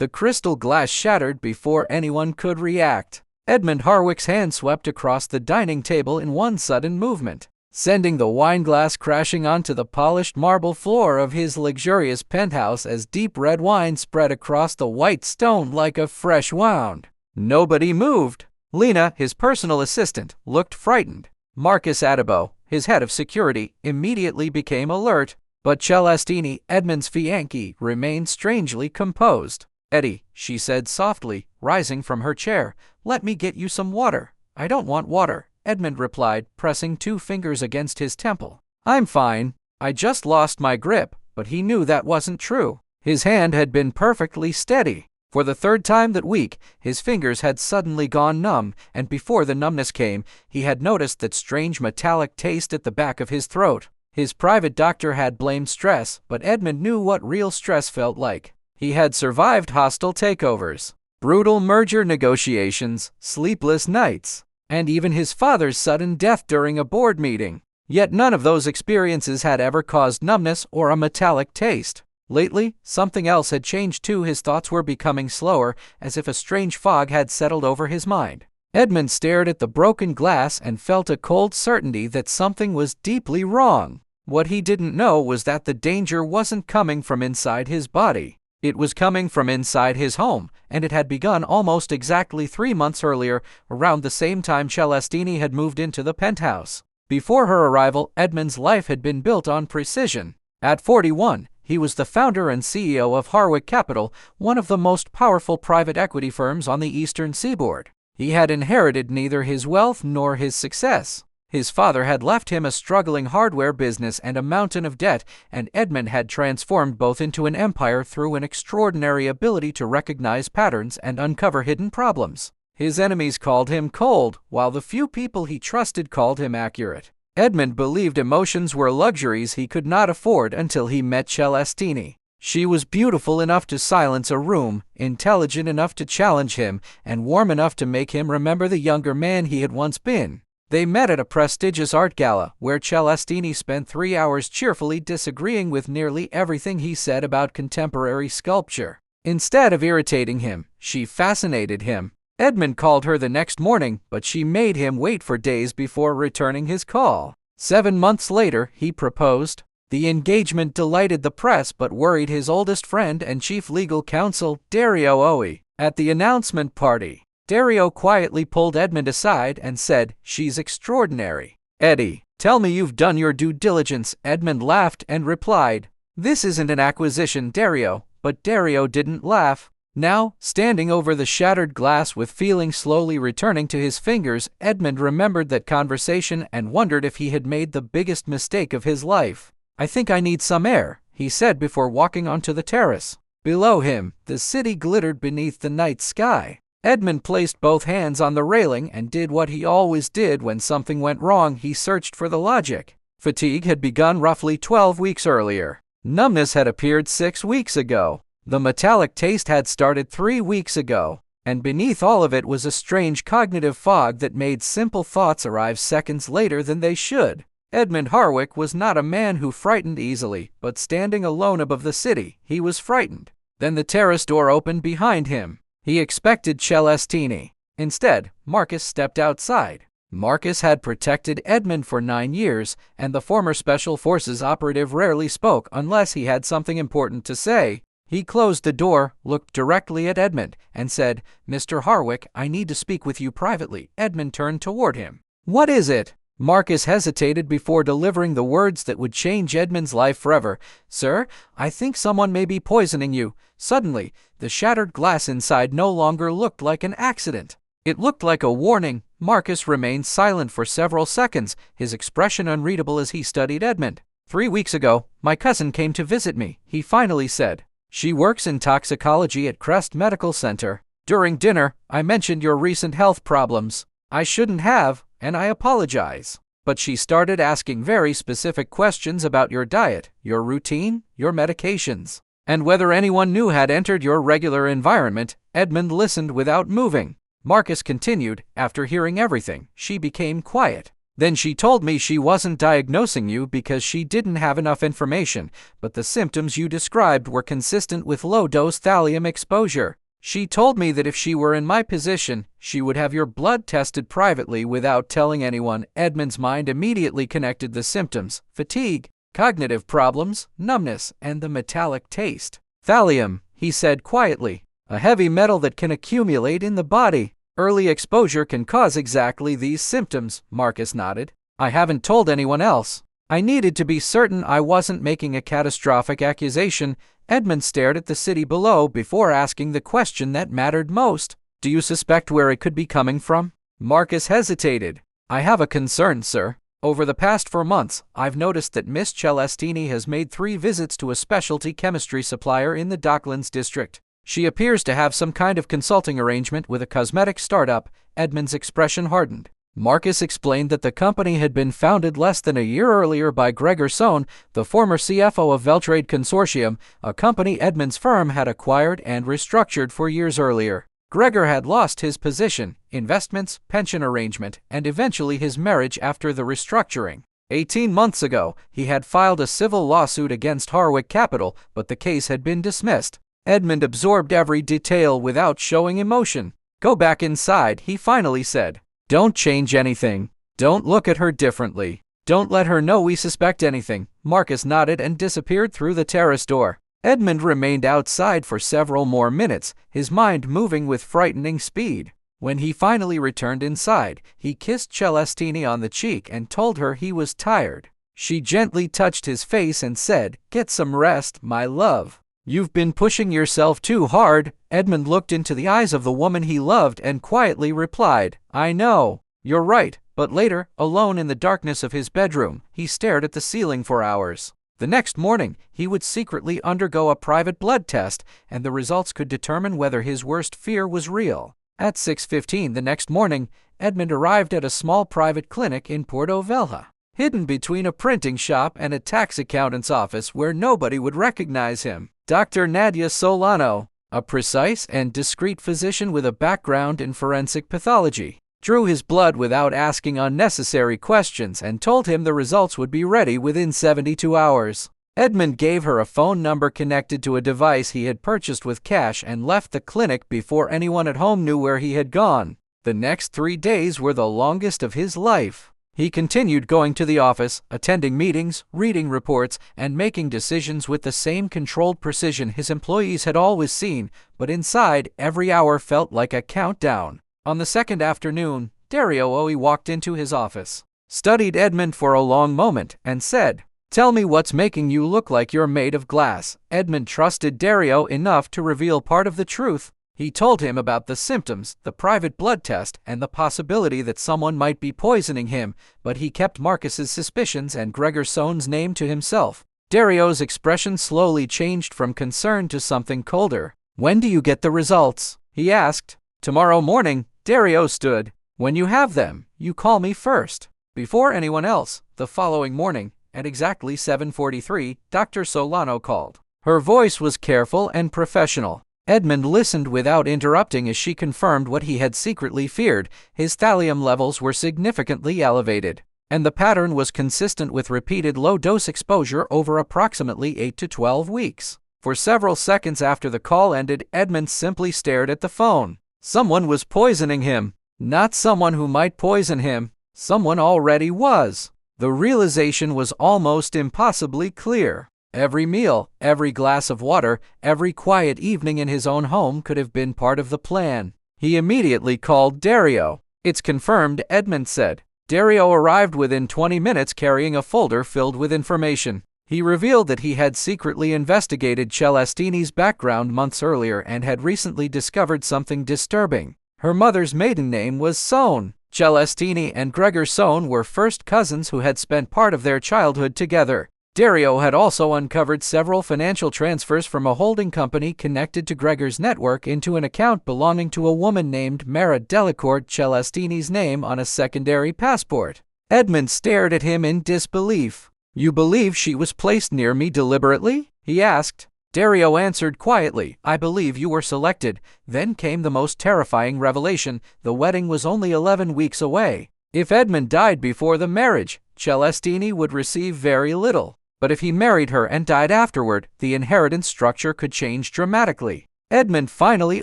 The crystal glass shattered before anyone could react. Edmund Harwick's hand swept across the dining table in one sudden movement, sending the wine glass crashing onto the polished marble floor of his luxurious penthouse as deep red wine spread across the white stone like a fresh wound. Nobody moved. Lena, his personal assistant, looked frightened. Marcus Adabo, his head of security, immediately became alert, but Celestini, Edmund's fiancée, remained strangely composed. "Eddie," she said softly, rising from her chair, "let me get you some water." "I don't want water," Edmund replied, pressing 2 fingers against his temple. "I'm fine. I just lost my grip," but he knew that wasn't true. His hand had been perfectly steady. For the 3rd time that week, his fingers had suddenly gone numb, and before the numbness came, he had noticed that strange metallic taste at the back of his throat. His private doctor had blamed stress, but Edmund knew what real stress felt like. He had survived hostile takeovers, brutal merger negotiations, sleepless nights, and even his father's sudden death during a board meeting. Yet none of those experiences had ever caused numbness or a metallic taste. Lately, something else had changed too. His thoughts were becoming slower, as if a strange fog had settled over his mind. Edmund stared at the broken glass and felt a cold certainty that something was deeply wrong. What he didn't know was that the danger wasn't coming from inside his body. It was coming from inside his home, and it had begun almost exactly 3 months earlier, around the same time Celestini had moved into the penthouse. Before her arrival, Edmund's life had been built on precision. At 41, he was the founder and CEO of Harwick Capital, one of the most powerful private equity firms on the Eastern Seaboard. He had inherited neither his wealth nor his success. His father had left him a struggling hardware business and a mountain of debt, and Edmund had transformed both into an empire through an extraordinary ability to recognize patterns and uncover hidden problems. His enemies called him cold, while the few people he trusted called him accurate. Edmund believed emotions were luxuries he could not afford until he met Celestini. She was beautiful enough to silence a room, intelligent enough to challenge him, and warm enough to make him remember the younger man he had once been. They met at a prestigious art gala, where Celestini spent 3 hours cheerfully disagreeing with nearly everything he said about contemporary sculpture. Instead of irritating him, she fascinated him. Edmund called her the next morning, but she made him wait for days before returning his call. 7 months later, he proposed. The engagement delighted the press but worried his oldest friend and chief legal counsel, Dario Oe. At the announcement party, Dario quietly pulled Edmund aside and said, "She's extraordinary." "Eddie, tell me you've done your due diligence." Edmund laughed and replied, "This isn't an acquisition, Dario." But Dario didn't laugh. Now, standing over the shattered glass with feeling slowly returning to his fingers, Edmund remembered that conversation and wondered if he had made the biggest mistake of his life. "I think I need some air," he said before walking onto the terrace. Below him, the city glittered beneath the night sky. Edmund placed both hands on the railing and did what he always did when something went wrong. He searched for the logic. Fatigue had begun roughly 12 weeks earlier. Numbness had appeared 6 weeks ago. The metallic taste had started 3 weeks ago, and beneath all of it was a strange cognitive fog that made simple thoughts arrive seconds later than they should. Edmund Harwick was not a man who frightened easily, but standing alone above the city, he was frightened. Then the terrace door opened behind him. He expected Celestini. Instead, Marcus stepped outside. Marcus had protected Edmund for 9 years, and the former Special Forces operative rarely spoke unless he had something important to say. He closed the door, looked directly at Edmund, and said, "Mr. Harwick, I need to speak with you privately." Edmund turned toward him. "What is it?" Marcus hesitated before delivering the words that would change Edmund's life forever. "Sir, I think someone may be poisoning you." Suddenly, the shattered glass inside no longer looked like an accident. It looked like a warning. Marcus remained silent for several seconds, his expression unreadable as he studied Edmund. "3 weeks ago, my cousin came to visit me," he finally said. "She works in toxicology at Crest Medical Center. During dinner, I mentioned your recent health problems. I shouldn't have, and I apologize. But she started asking very specific questions about your diet, your routine, your medications, and whether anyone new had entered your regular environment." Edmund listened without moving. Marcus continued, "After hearing everything, she became quiet. Then she told me she wasn't diagnosing you because she didn't have enough information, but the symptoms you described were consistent with low-dose thallium exposure. She told me that if she were in my position, she would have your blood tested privately without telling anyone. Edmund's mind immediately connected the symptoms: fatigue, cognitive problems, numbness, and the metallic taste. Thallium, he said quietly, a heavy metal that can accumulate in the body. Early exposure can cause exactly these symptoms, Marcus nodded. I haven't told anyone else. I needed to be certain I wasn't making a catastrophic accusation. Edmund stared at the city below before asking the question that mattered most. Do you suspect where it could be coming from? Marcus hesitated. I have a concern, sir. Over the past 4 months, I've noticed that Miss Celestini has made 3 visits to a specialty chemistry supplier in the Docklands district. She appears to have some kind of consulting arrangement with a cosmetic startup. Edmund's expression hardened. Marcus explained that the company had been founded less than a year earlier by Gregor Sohn, the former CFO of Veltrade Consortium, a company Edmund's firm had acquired and restructured 4 years earlier. Gregor had lost his position, investments, pension arrangement, and eventually his marriage after the restructuring. 18 months ago, he had filed a civil lawsuit against Harwick Capital, but the case had been dismissed. Edmund absorbed every detail without showing emotion. Go back inside, he finally said. Don't change anything. Don't look at her differently. Don't let her know we suspect anything. Marcus nodded and disappeared through the terrace door. Edmund remained outside for several more minutes, his mind moving with frightening speed. When he finally returned inside, he kissed Celestini on the cheek and told her he was tired. She gently touched his face and said, "Get some rest, my love. You've been pushing yourself too hard." Edmund looked into the eyes of the woman he loved and quietly replied, "I know. You're right." But later, alone in the darkness of his bedroom, he stared at the ceiling for hours. The next morning, he would secretly undergo a private blood test, and the results could determine whether his worst fear was real. At 6:15 the next morning, Edmund arrived at a small private clinic in Porto Velho, hidden between a printing shop and a tax accountant's office where nobody would recognize him. Dr. Nadia Solano, a precise and discreet physician with a background in forensic pathology, drew his blood without asking unnecessary questions and told him the results would be ready within 72 hours. Edmund gave her a phone number connected to a device he had purchased with cash and left the clinic before anyone at home knew where he had gone. The next 3 days were the longest of his life. He continued going to the office, attending meetings, reading reports, and making decisions with the same controlled precision his employees had always seen, but inside, every hour felt like a countdown. On the second afternoon, Dario Oe walked into his office, studied Edmund for a long moment, and said, "Tell me what's making you look like you're made of glass." Edmund trusted Dario enough to reveal part of the truth. He told him about the symptoms, the private blood test, and the possibility that someone might be poisoning him, but he kept Marcus's suspicions and Gregor Sohn's name to himself. Dario's expression slowly changed from concern to something colder. "When do you get the results?" he asked. "Tomorrow morning," Dario stood. "When you have them, you call me first." Before anyone else, the following morning, at exactly 7:43, Dr. Solano called. Her voice was careful and professional. Edmund listened without interrupting as she confirmed what he had secretly feared. His thallium levels were significantly elevated, and the pattern was consistent with repeated low-dose exposure over approximately 8 to 12 weeks. For several seconds after the call ended, Edmund simply stared at the phone. Someone was poisoning him. Not someone who might poison him. Someone already was. The realization was almost impossibly clear. Every meal, every glass of water, every quiet evening in his own home could have been part of the plan. He immediately called Dario. "It's confirmed," Edmund said. Dario arrived within 20 minutes carrying a folder filled with information. He revealed that he had secretly investigated Celestini's background months earlier and had recently discovered something disturbing. Her mother's maiden name was Sohn. Celestini and Gregor Sohn were first cousins who had spent part of their childhood together. Dario had also uncovered several financial transfers from a holding company connected to Gregor's network into an account belonging to a woman named Mara Delacourt, Celestini's name on a secondary passport. Edmund stared at him in disbelief. "You believe she was placed near me deliberately?" he asked. Dario answered quietly, "I believe you were selected." Then came the most terrifying revelation. The wedding was only 11 weeks away. If Edmund died before the marriage, Celestini would receive very little. But if he married her and died afterward, the inheritance structure could change dramatically. Edmund finally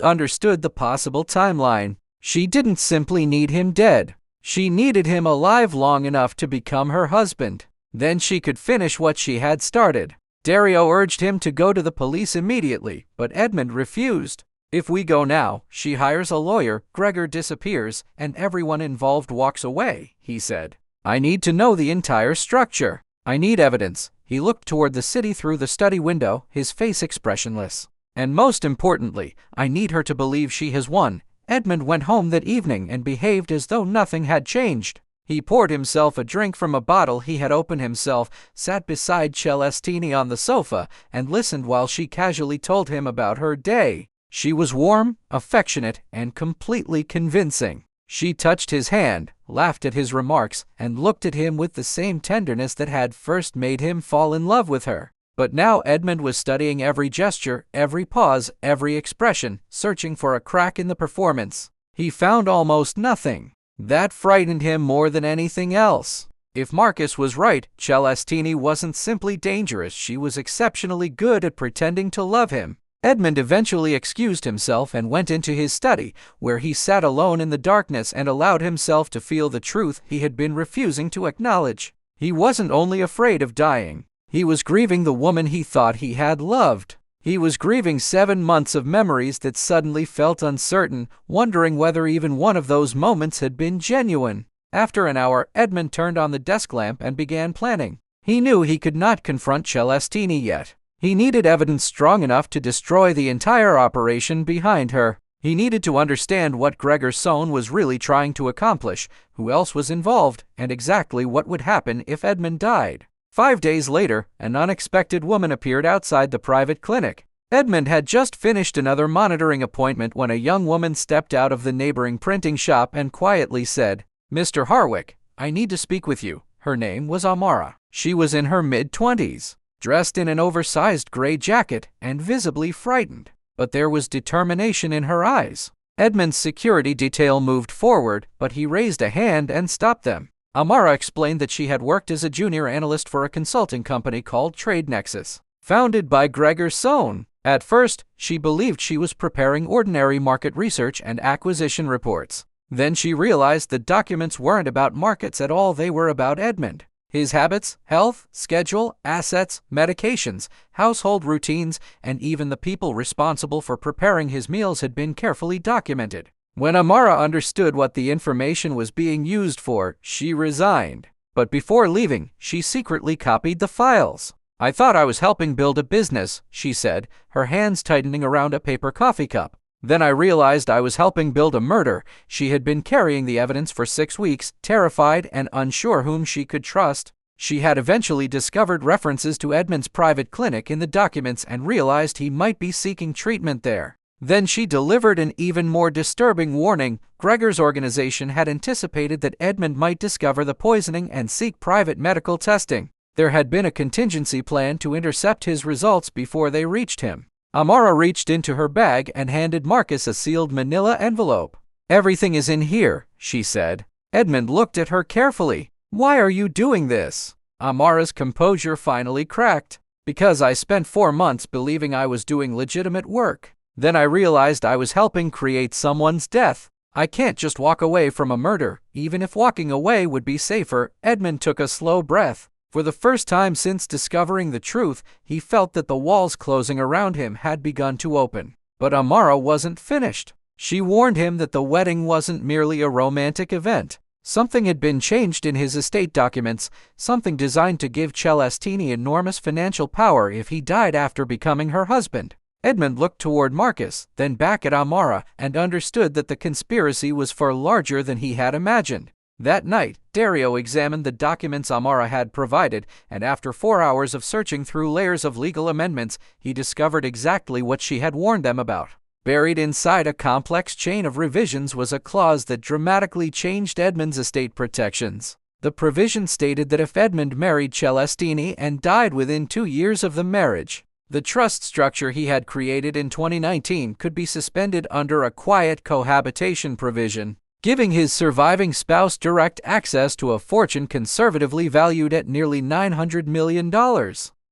understood the possible timeline. She didn't simply need him dead. She needed him alive long enough to become her husband. Then she could finish what she had started. Dario urged him to go to the police immediately, but Edmund refused. If we go now, she hires a lawyer, Gregor disappears, and everyone involved walks away, he said. I need to know the entire structure. I need evidence. He looked toward the city through the study window, his face expressionless. And most importantly, I need her to believe she has won. Edmund went home that evening and behaved as though nothing had changed. He poured himself a drink from a bottle he had opened himself, sat beside Celestini on the sofa, and listened while she casually told him about her day. She was warm, affectionate, and completely convincing. She touched his hand, laughed at his remarks, and looked at him with the same tenderness that had first made him fall in love with her. But now Edmund was studying every gesture, every pause, every expression, searching for a crack in the performance. He found almost nothing. That frightened him more than anything else. If Marcus was right, Celestini wasn't simply dangerous, she was exceptionally good at pretending to love him. Edmund eventually excused himself and went into his study, where he sat alone in the darkness and allowed himself to feel the truth he had been refusing to acknowledge. He wasn't only afraid of dying. He was grieving the woman he thought he had loved. He was grieving 7 months of memories that suddenly felt uncertain, wondering whether even one of those moments had been genuine. After an hour, Edmund turned on the desk lamp and began planning. He knew he could not confront Celestini yet. He needed evidence strong enough to destroy the entire operation behind her. He needed to understand what Gregor Sohn was really trying to accomplish, who else was involved, and exactly what would happen if Edmund died. 5 days later, an unexpected woman appeared outside the private clinic. Edmund had just finished another monitoring appointment when a young woman stepped out of the neighboring printing shop and quietly said, "Mr. Harwick, I need to speak with you." Her name was Amara. She was in her mid-20s, dressed in an oversized gray jacket and visibly frightened. But there was determination in her eyes. Edmund's security detail moved forward, but he raised a hand and stopped them. Amara explained that she had worked as a junior analyst for a consulting company called Trade Nexus, founded by Gregor Sohn. At first, she believed she was preparing ordinary market research and acquisition reports. Then she realized the documents weren't about markets at all, they were about Edmund. His habits, health, schedule, assets, medications, household routines, and even the people responsible for preparing his meals had been carefully documented. When Amara understood what the information was being used for, she resigned. But before leaving, she secretly copied the files. "I thought I was helping build a business," she said, her hands tightening around a paper coffee cup. "Then I realized I was helping build a murder." She had been carrying the evidence for 6 weeks, terrified and unsure whom she could trust. She had eventually discovered references to Edmund's private clinic in the documents and realized he might be seeking treatment there. Then she delivered an even more disturbing warning. Gregor's organization had anticipated that Edmund might discover the poisoning and seek private medical testing. There had been a contingency plan to intercept his results before they reached him. Amara reached into her bag and handed Marcus a sealed manila envelope. "Everything is in here," she said. Edmund looked at her carefully. "Why are you doing this?" Amara's composure finally cracked. "Because I spent 4 months believing I was doing legitimate work. Then I realized I was helping create someone's death. I can't just walk away from a murder, even if walking away would be safer." Edmund took a slow breath. For the first time since discovering the truth, he felt that the walls closing around him had begun to open. But Amara wasn't finished. She warned him that the wedding wasn't merely a romantic event. Something had been changed in his estate documents, something designed to give Celestini enormous financial power if he died after becoming her husband. Edmund looked toward Marcus, then back at Amara, and understood that the conspiracy was far larger than he had imagined. That night, Dario examined the documents Amara had provided, and after 4 hours of searching through layers of legal amendments, he discovered exactly what she had warned them about. Buried inside a complex chain of revisions was a clause that dramatically changed Edmund's estate protections. The provision stated that if Edmund married Celestini and died within 2 years of the marriage, the trust structure he had created in 2019 could be suspended under a quiet cohabitation provision. giving his surviving spouse direct access to a fortune conservatively valued at nearly $900 million.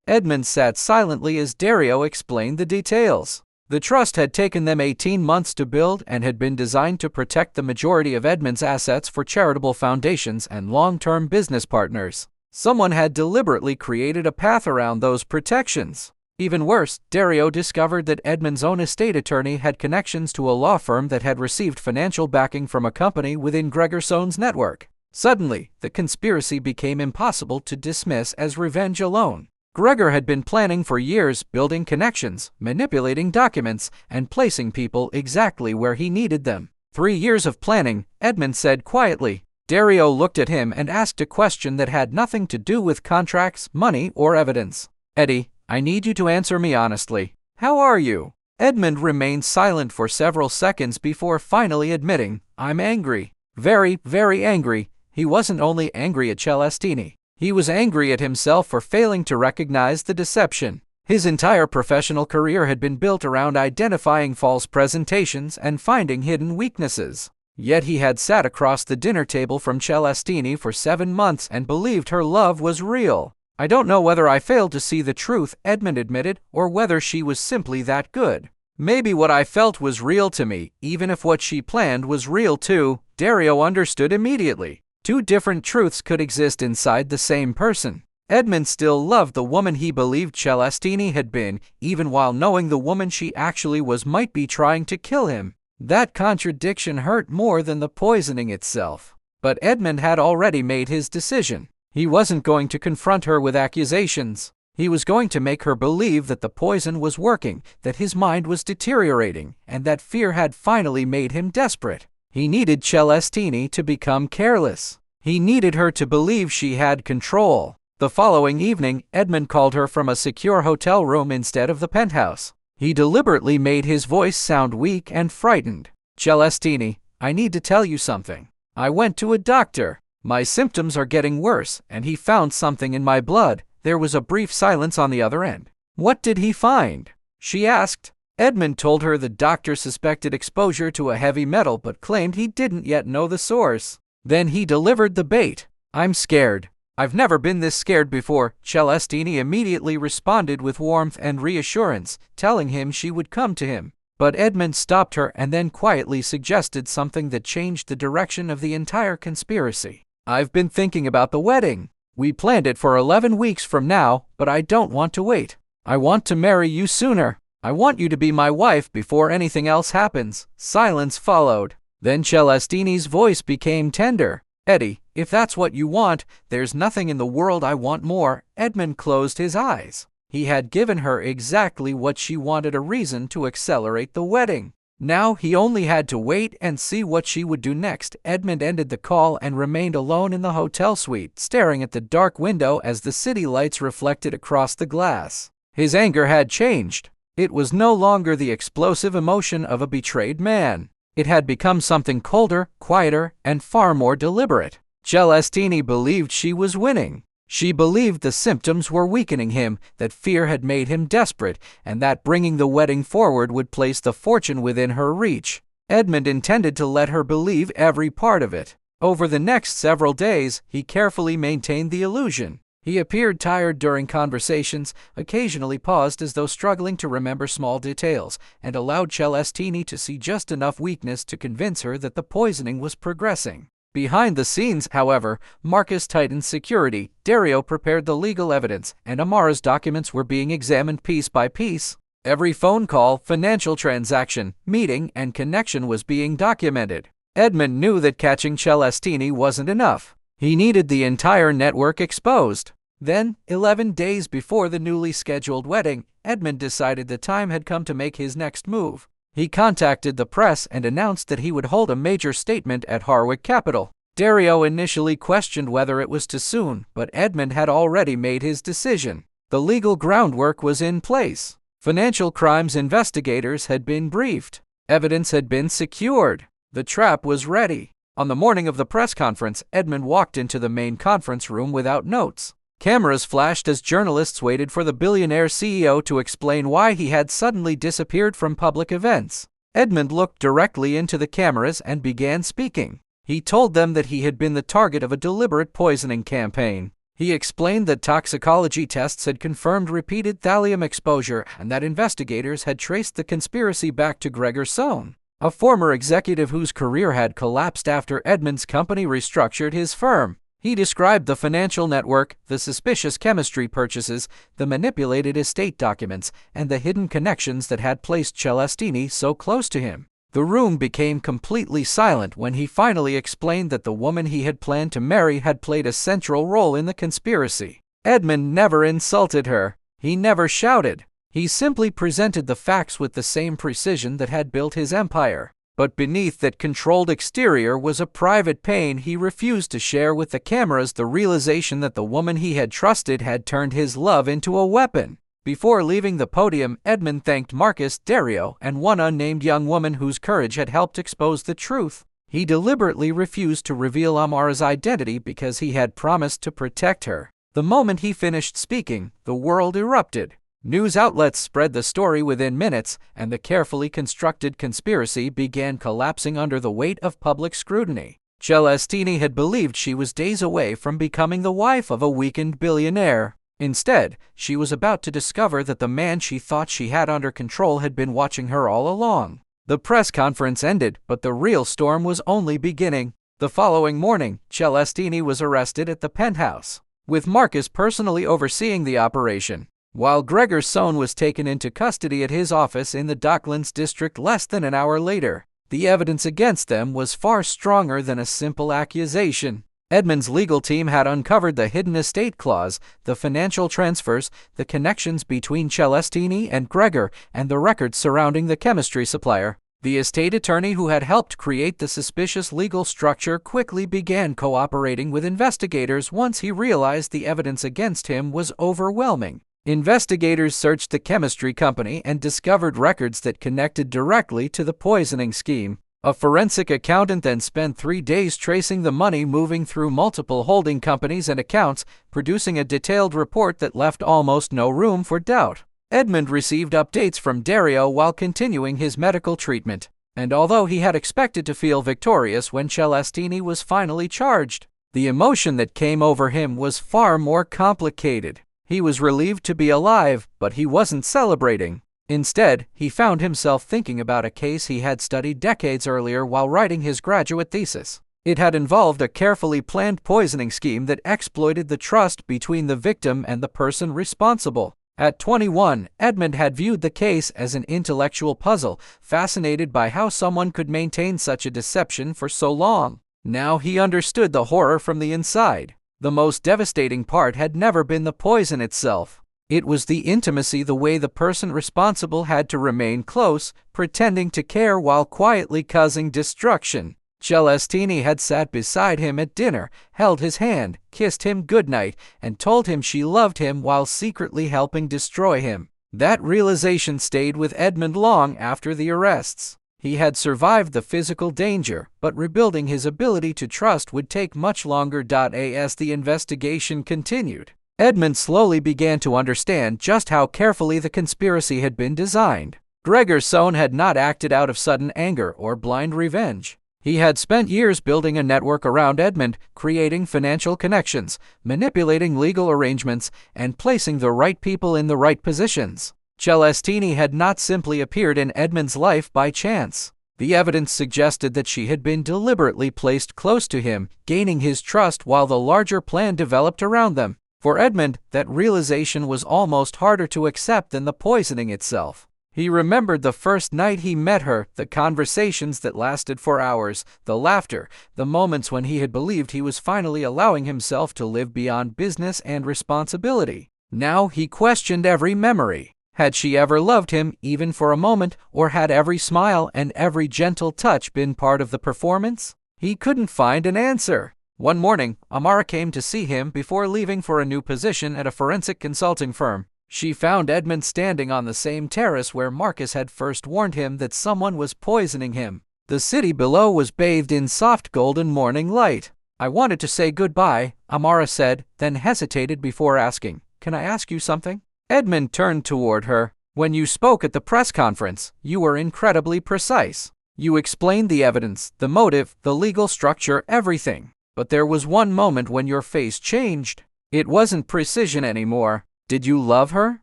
Edmund sat silently as Dario explained the details. The trust had taken them 18 months to build and had been designed to protect the majority of Edmund's assets for charitable foundations and long-term business partners. Someone had deliberately created a path around those protections. Even worse, Dario discovered that Edmund's own estate attorney had connections to a law firm that had received financial backing from a company within Gregersohn's network. Suddenly, the conspiracy became impossible to dismiss as revenge alone. Gregor had been planning for years, building connections, manipulating documents, and placing people exactly where he needed them. 3 years of planning, Edmund said quietly. Dario looked at him and asked a question that had nothing to do with contracts, money, or evidence. Eddie, I need you to answer me honestly. How are you? Edmund remained silent for several seconds before finally admitting, I'm angry. Very, very angry. He wasn't only angry at Celestini. He was angry at himself for failing to recognize the deception. His entire professional career had been built around identifying false presentations and finding hidden weaknesses. Yet he had sat across the dinner table from Celestini for 7 months and believed her love was real. I don't know whether I failed to see the truth, Edmund admitted, or whether she was simply that good. Maybe what I felt was real to me, even if what she planned was real too. Dario understood immediately. 2 different truths could exist inside the same person. Edmund still loved the woman he believed Celestini had been, even while knowing the woman she actually was might be trying to kill him. That contradiction hurt more than the poisoning itself. But Edmund had already made his decision. He wasn't going to confront her with accusations. He was going to make her believe that the poison was working, that his mind was deteriorating, and that fear had finally made him desperate. He needed Celestini to become careless. He needed her to believe she had control. The following evening, Edmund called her from a secure hotel room instead of the penthouse. He deliberately made his voice sound weak and frightened. Celestini, I need to tell you something. I went to a doctor. My symptoms are getting worse, and he found something in my blood. There was a brief silence on the other end. What did he find? She asked. Edmund told her the doctor suspected exposure to a heavy metal but claimed he didn't yet know the source. Then he delivered the bait. I'm scared. I've never been this scared before. Celestini immediately responded with warmth and reassurance, telling him she would come to him. But Edmund stopped her and then quietly suggested something that changed the direction of the entire conspiracy. I've been thinking about the wedding. We planned it for 11 weeks from now, but I don't want to wait. I want to marry you sooner. I want you to be my wife before anything else happens. Silence followed. Then Celestini's voice became tender. Eddie, if that's what you want, there's nothing in the world I want more. Edmund closed his eyes. He had given her exactly what she wanted, a reason to accelerate the wedding. Now he only had to wait and see what she would do next. Edmund ended the call and remained alone in the hotel suite, staring at the dark window as the city lights reflected across the glass. His anger had changed. It was no longer the explosive emotion of a betrayed man. It had become something colder, quieter, and far more deliberate. Celestini believed she was winning. She believed the symptoms were weakening him, that fear had made him desperate, and that bringing the wedding forward would place the fortune within her reach. Edmund intended to let her believe every part of it. Over the next several days, he carefully maintained the illusion. He appeared tired during conversations, occasionally paused as though struggling to remember small details, and allowed Celestini to see just enough weakness to convince her that the poisoning was progressing. Behind the scenes, however, Marcus tightened security, Dario prepared the legal evidence, and Amara's documents were being examined piece by piece. Every phone call, financial transaction, meeting, and connection was being documented. Edmund knew that catching Celestini wasn't enough. He needed the entire network exposed. Then, 11 days before the newly scheduled wedding, Edmund decided the time had come to make his next move. He contacted the press and announced that he would hold a major statement at Harwick Capitol. Dario initially questioned whether it was too soon, but Edmund had already made his decision. The legal groundwork was in place. Financial crimes investigators had been briefed. Evidence had been secured. The trap was ready. On the morning of the press conference, Edmund walked into the main conference room without notes. Cameras flashed as journalists waited for the billionaire CEO to explain why he had suddenly disappeared from public events. Edmund looked directly into the cameras and began speaking. He told them that he had been the target of a deliberate poisoning campaign. He explained that toxicology tests had confirmed repeated thallium exposure and that investigators had traced the conspiracy back to Gregor Sohn, a former executive whose career had collapsed after Edmund's company restructured his firm. He described the financial network, the suspicious chemistry purchases, the manipulated estate documents, and the hidden connections that had placed Celestini so close to him. The room became completely silent when he finally explained that the woman he had planned to marry had played a central role in the conspiracy. Edmund never insulted her. He never shouted. He simply presented the facts with the same precision that had built his empire. But beneath that controlled exterior was a private pain he refused to share with the cameras, the realization that the woman he had trusted had turned his love into a weapon. Before leaving the podium, Edmund thanked Marcus, Dario, and one unnamed young woman whose courage had helped expose the truth. He deliberately refused to reveal Amara's identity because he had promised to protect her. The moment he finished speaking, the world erupted. News outlets spread the story within minutes, and the carefully constructed conspiracy began collapsing under the weight of public scrutiny. Celestini had believed she was days away from becoming the wife of a weakened billionaire. Instead, she was about to discover that the man she thought she had under control had been watching her all along. The press conference ended, but the real storm was only beginning. The following morning, Celestini was arrested at the penthouse, with Marcus personally overseeing the operation, while Gregor Sohn was taken into custody at his office in the Docklands district less than an hour later. The evidence against them was far stronger than a simple accusation. Edmund's legal team had uncovered the hidden estate clause, the financial transfers, the connections between Celestini and Gregor, and the records surrounding the chemistry supplier. The estate attorney who had helped create the suspicious legal structure quickly began cooperating with investigators once he realized the evidence against him was overwhelming. Investigators searched the chemistry company and discovered records that connected directly to the poisoning scheme. A forensic accountant then spent 3 days tracing the money moving through multiple holding companies and accounts, producing a detailed report that left almost no room for doubt. Edmund received updates from Dario while continuing his medical treatment, and although he had expected to feel victorious when Celestini was finally charged, the emotion that came over him was far more complicated. He was relieved to be alive, but he wasn't celebrating. Instead, he found himself thinking about a case he had studied decades earlier while writing his graduate thesis. It had involved a carefully planned poisoning scheme that exploited the trust between the victim and the person responsible. At 21, Edmund had viewed the case as an intellectual puzzle, fascinated by how someone could maintain such a deception for so long. Now he understood the horror from the inside. The most devastating part had never been the poison itself. It was the intimacy, the way the person responsible had to remain close, pretending to care while quietly causing destruction. Celestini had sat beside him at dinner, held his hand, kissed him goodnight, and told him she loved him while secretly helping destroy him. That realization stayed with Edmund long after the arrests. He had survived the physical danger, but rebuilding his ability to trust would take much longer. As the investigation continued, Edmund slowly began to understand just how carefully the conspiracy had been designed. Gregor Sohn had not acted out of sudden anger or blind revenge. He had spent years building a network around Edmund, creating financial connections, manipulating legal arrangements, and placing the right people in the right positions. Celestini had not simply appeared in Edmund's life by chance. The evidence suggested that she had been deliberately placed close to him, gaining his trust while the larger plan developed around them. For Edmund, that realization was almost harder to accept than the poisoning itself. He remembered the first night he met her, the conversations that lasted for hours, the laughter, the moments when he had believed he was finally allowing himself to live beyond business and responsibility. Now he questioned every memory. Had she ever loved him, even for a moment, or had every smile and every gentle touch been part of the performance? He couldn't find an answer. One morning, Amara came to see him before leaving for a new position at a forensic consulting firm. She found Edmund standing on the same terrace where Marcus had first warned him that someone was poisoning him. The city below was bathed in soft golden morning light. "I wanted to say goodbye," Amara said, then hesitated before asking, "Can I ask you something?" Edmund turned toward her. When you spoke at the press conference, you were incredibly precise. You explained the evidence, the motive, the legal structure, everything. But there was one moment when your face changed. It wasn't precision anymore. Did you love her?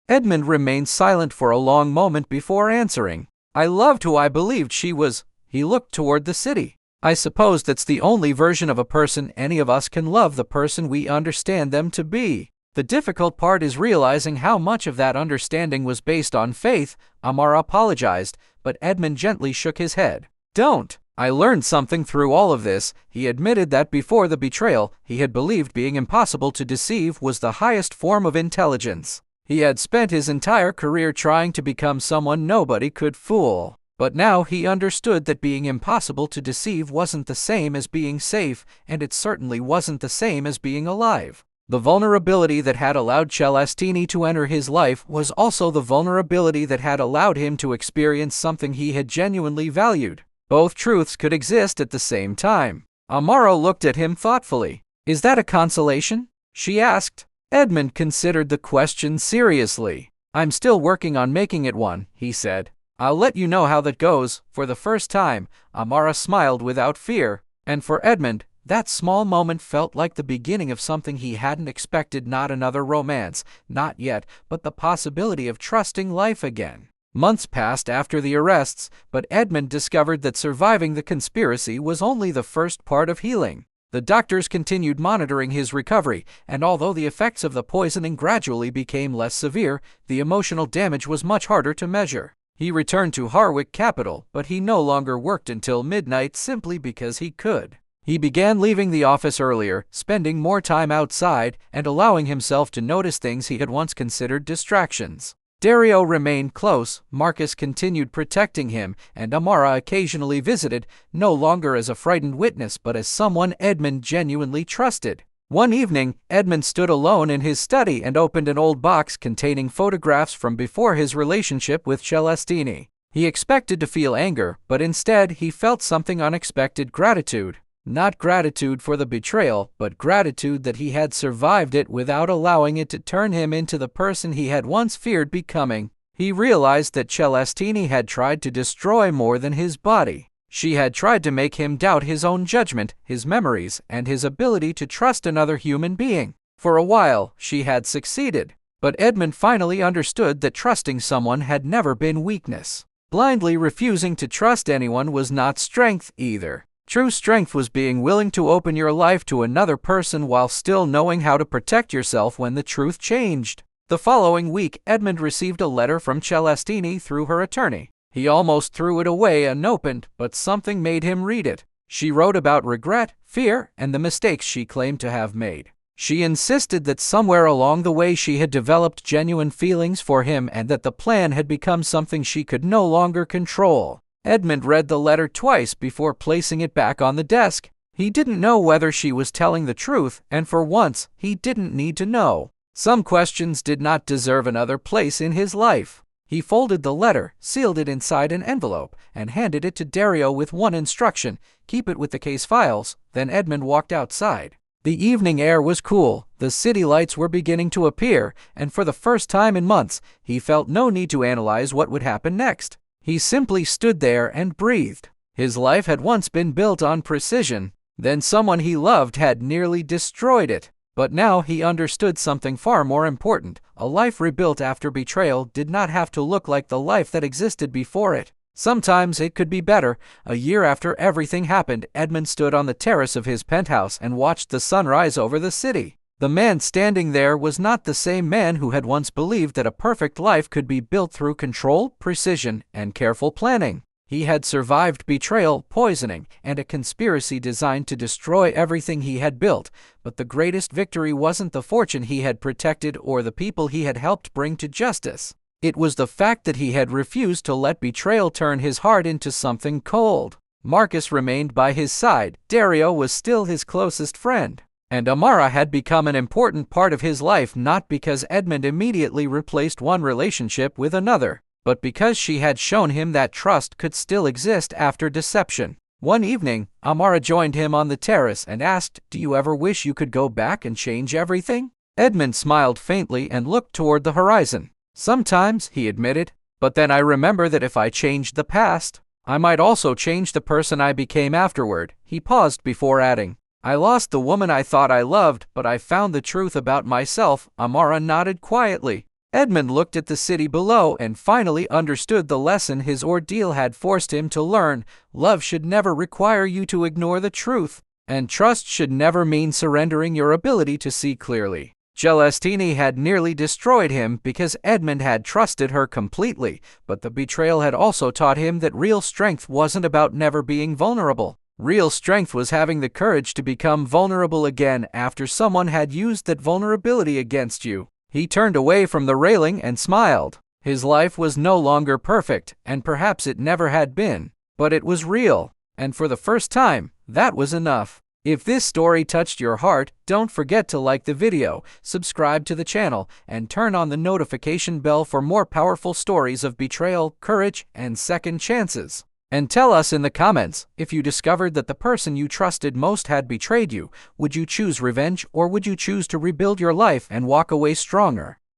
Edmund remained silent for a long moment before answering. I loved who I believed she was. He looked toward the city. I suppose that's the only version of a person any of us can love, the person we understand them to be. The difficult part is realizing how much of that understanding was based on faith. Amara apologized, but Edmund gently shook his head. Don't. I learned something through all of this. He admitted that before the betrayal, he had believed being impossible to deceive was the highest form of intelligence. He had spent his entire career trying to become someone nobody could fool. But now he understood that being impossible to deceive wasn't the same as being safe, and it certainly wasn't the same as being alive. The vulnerability that had allowed Celestini to enter his life was also the vulnerability that had allowed him to experience something he had genuinely valued. Both truths could exist at the same time. Amara looked at him thoughtfully. Is that a consolation? She asked. Edmund considered the question seriously. I'm still working on making it one, he said. I'll let you know how that goes. For the first time, Amara smiled without fear, and for Edmund, that small moment felt like the beginning of something he hadn't expected. Not another romance, not yet, but the possibility of trusting life again. Months passed after the arrests, but Edmund discovered that surviving the conspiracy was only the first part of healing. The doctors continued monitoring his recovery, and although the effects of the poisoning gradually became less severe, the emotional damage was much harder to measure. He returned to Harwick Capital, but he no longer worked until midnight simply because he could. He began leaving the office earlier, spending more time outside, and allowing himself to notice things he had once considered distractions. Dario remained close, Marcus continued protecting him, and Amara occasionally visited, no longer as a frightened witness but as someone Edmund genuinely trusted. One evening, Edmund stood alone in his study and opened an old box containing photographs from before his relationship with Celestini. He expected to feel anger, but instead he felt something unexpected: gratitude. Not gratitude for the betrayal, but gratitude that he had survived it without allowing it to turn him into the person he had once feared becoming. He realized that Celestini had tried to destroy more than his body. She had tried to make him doubt his own judgment, his memories, and his ability to trust another human being. For a while, she had succeeded. But Edmund finally understood that trusting someone had never been weakness. Blindly refusing to trust anyone was not strength either. True strength was being willing to open your life to another person while still knowing how to protect yourself when the truth changed. The following week, Edmund received a letter from Celestini through her attorney. He almost threw it away unopened, but something made him read it. She wrote about regret, fear, and the mistakes she claimed to have made. She insisted that somewhere along the way she had developed genuine feelings for him and that the plan had become something she could no longer control. Edmund read the letter twice before placing it back on the desk. He didn't know whether she was telling the truth, and for once, he didn't need to know. Some questions did not deserve another place in his life. He folded the letter, sealed it inside an envelope, and handed it to Dario with one instruction: keep it with the case files. Then Edmund walked outside. The evening air was cool, the city lights were beginning to appear, and for the first time in months, he felt no need to analyze what would happen next. He simply stood there and breathed. His life had once been built on precision, then someone he loved had nearly destroyed it. But now he understood something far more important. A life rebuilt after betrayal did not have to look like the life that existed before it. Sometimes it could be better. A year after everything happened, Edmund stood on the terrace of his penthouse and watched the sun rise over the city. The man standing there was not the same man who had once believed that a perfect life could be built through control, precision, and careful planning. He had survived betrayal, poisoning, and a conspiracy designed to destroy everything he had built, but the greatest victory wasn't the fortune he had protected or the people he had helped bring to justice. It was the fact that he had refused to let betrayal turn his heart into something cold. Marcus remained by his side. Dario was still his closest friend. And Amara had become an important part of his life, not because Edmund immediately replaced one relationship with another, but because she had shown him that trust could still exist after deception. One evening, Amara joined him on the terrace and asked, "Do you ever wish you could go back and change everything?" Edmund smiled faintly and looked toward the horizon. Sometimes, he admitted, but then I remember that if I changed the past, I might also change the person I became afterward. He paused before adding, I lost the woman I thought I loved, but I found the truth about myself. Amara nodded quietly. Edmund looked at the city below and finally understood the lesson his ordeal had forced him to learn. Love should never require you to ignore the truth, and trust should never mean surrendering your ability to see clearly. Celestini had nearly destroyed him because Edmund had trusted her completely, but the betrayal had also taught him that real strength wasn't about never being vulnerable. Real strength was having the courage to become vulnerable again after someone had used that vulnerability against you. He turned away from the railing and smiled. His life was no longer perfect, and perhaps it never had been, but it was real, and for the first time, that was enough. If this story touched your heart, don't forget to like the video, subscribe to the channel, and turn on the notification bell for more powerful stories of betrayal, courage, and second chances. And tell us in the comments, if you discovered that the person you trusted most had betrayed you, would you choose revenge or would you choose to rebuild your life and walk away stronger?